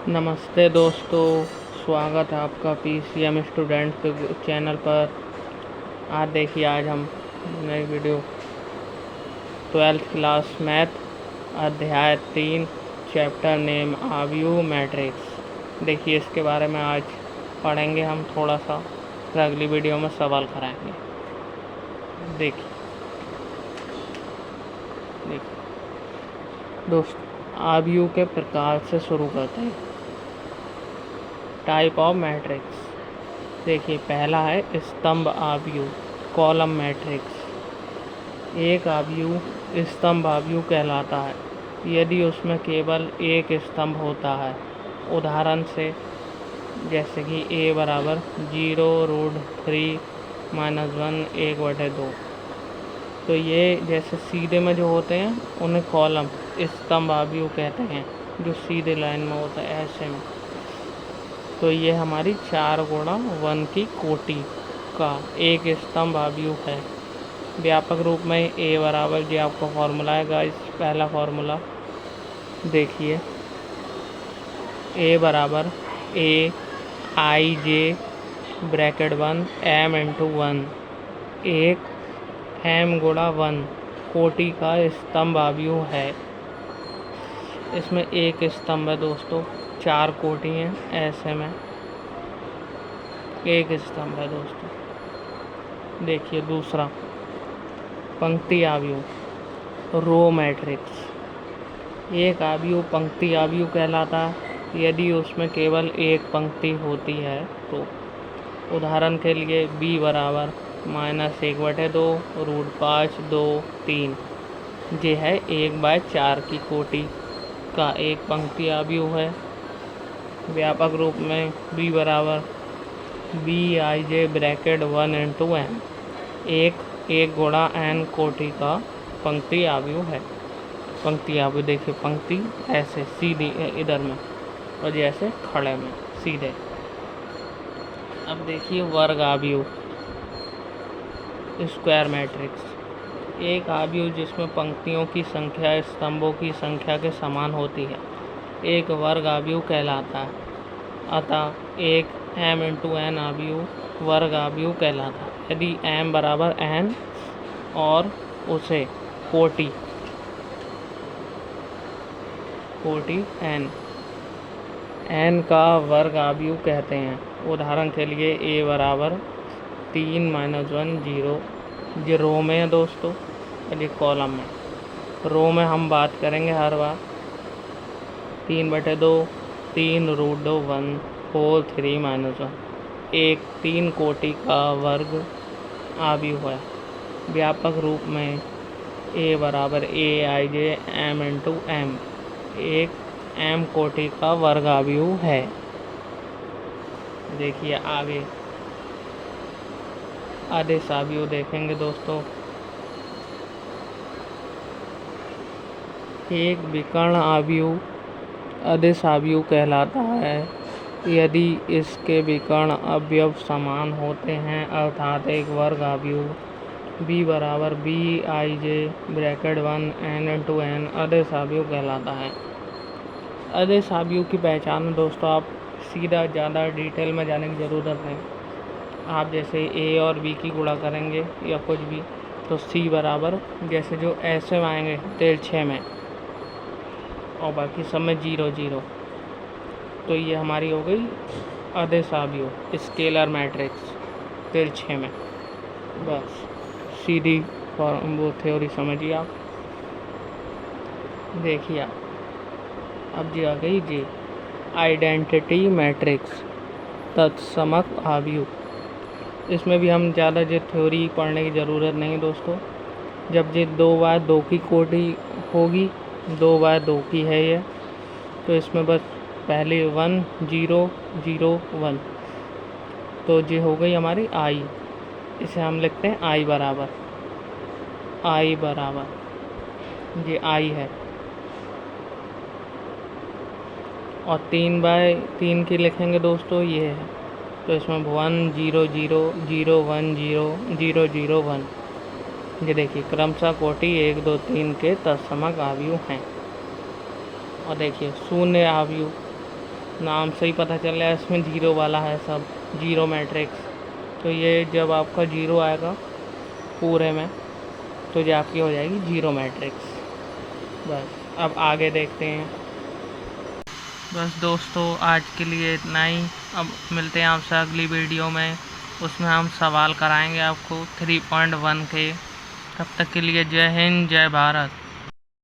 नमस्ते दोस्तों, स्वागत है आपका पीसीएम स्टूडेंट के चैनल पर। आज देखिए, आज हम नई वीडियो 12th क्लास मैथ अध्याय 3 चैप्टर नेम आव्यू मैट्रिक्स। देखिए, इसके बारे में आज पढ़ेंगे हम थोड़ा सा, फिर अगली वीडियो में सवाल कराएंगे। देखिए दोस्तों, आव्यू के प्रकार से शुरू करते हैं। Type of matrix. देखिए, पहला है स्तंभ आव्यूह, कॉलम मैट्रिक्स। एक आव्यूह स्तंभ आव्यूह कहलाता है यदि उसमें केवल एक स्तंभ होता है। उदाहरण से जैसे कि a बराबर 0√3-1 1/2। तो ये जैसे सीधे में जो होते हैं उन्हें कॉलम स्तंभ आव्यूह कहते हैं, जो सीधे लाइन में होता है ऐसे में। तो ये हमारी 4x1 की कोटि का एक स्तंभ आव्यूह है। व्यापक रूप में a बराबर, ये आपका फॉर्मूला है गाइस, पहला फॉर्मूला देखिए, a बराबर aij ब्रैकेट 1 m×1, एक m×1 कोटि का स्तंभ आव्यूह है। इसमें एक स्तंभ है दोस्तों, 4 कोटि हैं, ऐसे में एक स्तंभ है दोस्तों। देखिए दूसरा, पंक्ति आव्यूह, रो मैट्रिक्स। एक आव्यूह पंक्ति आव्यूह कहलाता है यदि उसमें केवल एक पंक्ति होती है तो। उदाहरण के लिए b बराबर -1/2 √5 2 3, ये है 1/4 की कोटि का एक पंक्ति आव्यूह है। व्यापक रूप में b बराबर bij ब्रैकेट 1×n, एक गुणा n कोटि का पंक्ति आव्यूह है। पंक्ति आव्यूह देखिए, पंक्ति ऐसे सीधी इधर में और जैसे खड़े में सीधे। अब देखिए वर्ग आव्यूह, स्क्वायर मैट्रिक्स। एक आव्यूह जिसमें पंक्तियों की संख्या स्तंभों की संख्या के समान होती है एक वर्ग आव्यूह कहलाता है। अतः एक m×n आव्यूह वर्ग आव्यूह कहलाता है यदि m बराबर n और उसे कोटि n का वर्ग आव्यूह कहते हैं। उदाहरण के लिए a बराबर 3-1 0, ये रो में है दोस्तों और ये कॉलम में। रो में हम बात करेंगे हर बार 3/2 3√2 1 4 3-1, एक 3 कोटि का वर्ग आव्यूह है। व्यापक रूप में a बराबर aij m×m, एक m कोटि का वर्ग आव्यूह है। देखिए आगे आदेश आव्यूह देखेंगे दोस्तों। एक विकर्ण आव्यूह अदिश आव्यूह कहलाता है यदि इसके विकर्ण अवयव समान होते हैं, अर्थात एक वर्ग आव्यूह b बराबर bij ब्रैकेट 1 n×n अदिश आव्यूह कहलाता है। अदिश आव्यूह की पहचान दोस्तों, आप सीधा ज़्यादा डिटेल में जाने की ज़रूरत नहीं। आप जैसे a और b की गुणा करेंगे या कुछ भी, तो c बराबर जैसे जो ऐसे में आएंगे तिरछे में और बाकी सब में 0 0, तो ये हमारी हो गई अदिश आव्यूह स्केलर मैट्रिक्स तिरछे में। बस सीधी वो थ्योरी समझिए आप। देखिए आप, अब जी आ गई जी आइडेंटिटी मैट्रिक्स तत्समक आव्यूह। इसमें भी हम ज़्यादा जो थ्योरी पढ़ने की ज़रूरत नहीं दोस्तों। जब ये 2x2 की कोटि होगी, 2x2 की है ये, तो इसमें बस पहले 1 0 0 1, तो ये हो गई हमारी i। इसे हम लिखते हैं i बराबर ये i है। और 3/3 की लिखेंगे दोस्तों, ये है। तो इसमें 1 0 0 0 1 0 0 0 1, ये देखिए क्रमशः कोटि 1 2 3 के तत्समक आव्यूह हैं। और देखिए शून्य आव्यूह, नाम से ही पता चल रहा है इसमें जीरो वाला है सब, जीरो मैट्रिक्स। तो ये जब आपका जीरो आएगा पूरे में तो ये आपकी हो जाएगी जीरो मैट्रिक्स। बस अब आगे देखते हैं। बस दोस्तों आज के लिए इतना ही। अब मिलते हैं आपसे अगली वीडियो में, उसमें हम सवाल कराएंगे आपको 3.1 के। तब तक के लिए जय हिंद, जय भारत।